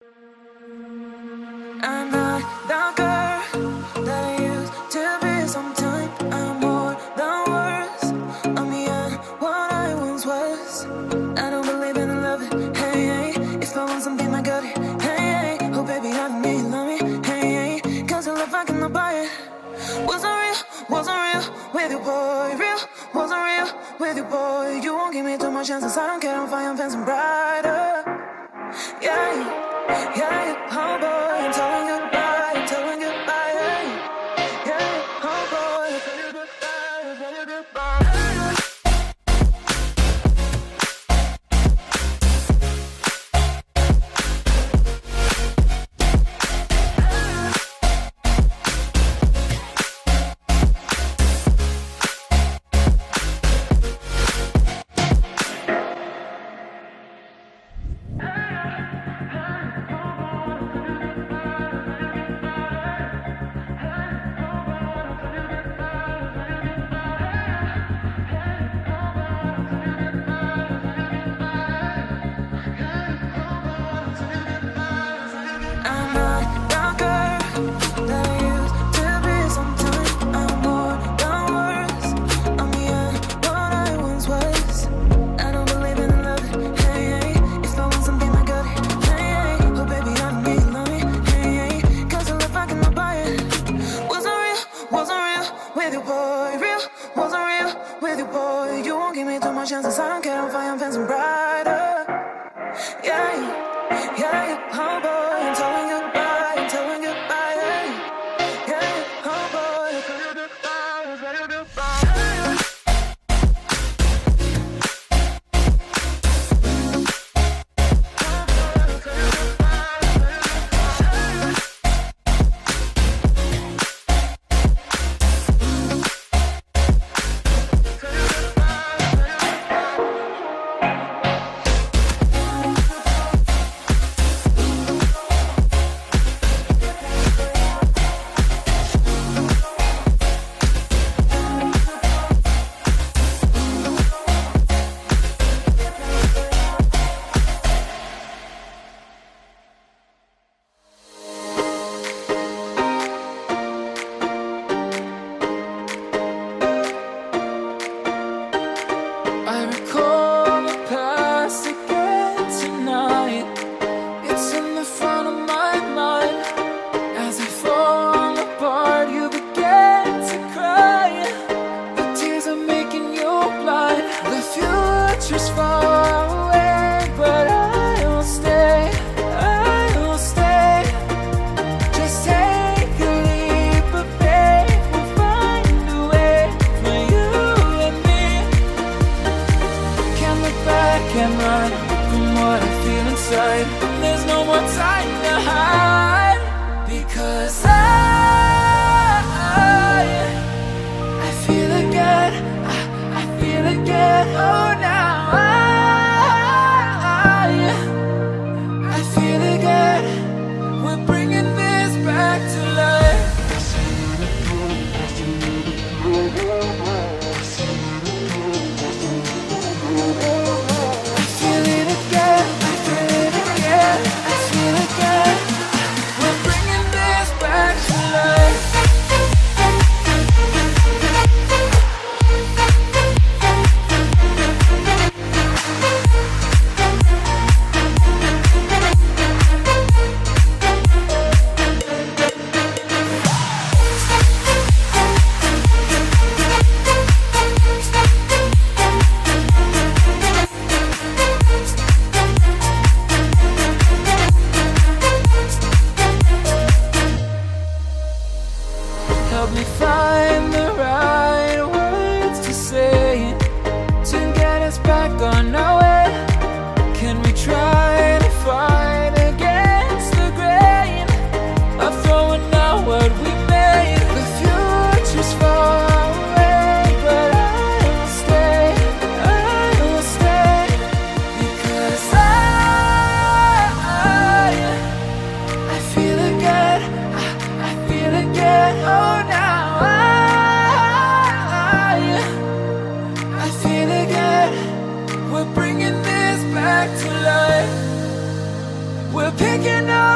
I'm not the girl that I used to be. Sometimes I'm more than words. I'm beyond what I once was. I don't believe in love. Hey, hey. If I want something, I got it. Hey, hey. Oh, baby, I don't need love me. Hey, hey. Cause the love I cannot buy it. Wasn't real with you, boy. Real, wasn't real with you, boy. You won't give me too much chances. I don't care, I'm fine, I'm fancy brighter. Yeah, yeah, oh boy, I'm telling goodbye, I'm telling goodbye, yeah, oh boy, I'm telling goodbye, I'm telling goodbye. Chances I don't care if I am fancy brighter. Yeah, yeah, oh boy, I'm telling goodbye, I'm telling goodbye, yeah, oh boy, I'm telling goodbye, I'm telling goodbye. I recall the past again tonight. It's in the front of my mind. As I fall apart, you began to cry. The tears are making you blind. The future's far away, but I will stay, I will stay. Just take a leap of faith. We'll find a way for you and me. Can't look back and run from what I feel inside. There's no more time to hide. Because I feel again, I feel again. Oh, now I feel again. We're bringing this back to life. I feel it again, I feel it again, I feel it again. We're bringing this back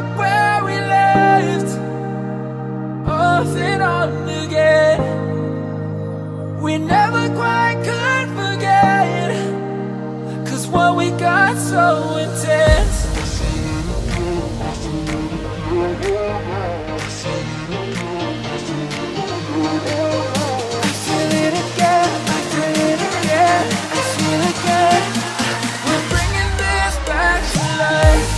up where we left, off and on again. We never quite could forget, 'cause what we got so intense. I feel it again, I feel it again, I feel it again. We're bringing this back to life.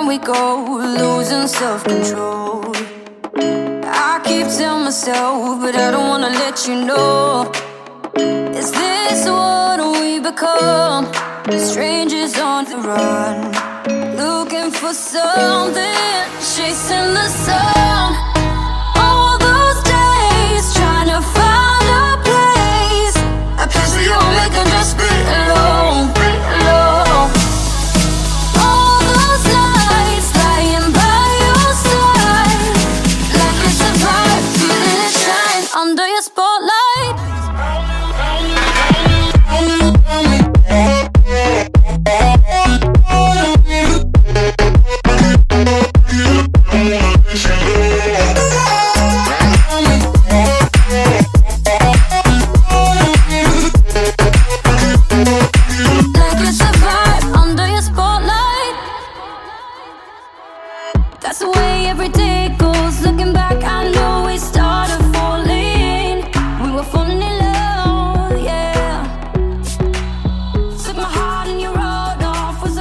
we go, losing self-control. I keep telling myself, but I don't wanna let you know. Is this what we become? Strangers on the run, looking for something, chasing the sun. All those days, trying to find a place, a place where you'll make them just be alone, be alone. All those nights every day goes. Looking back, I know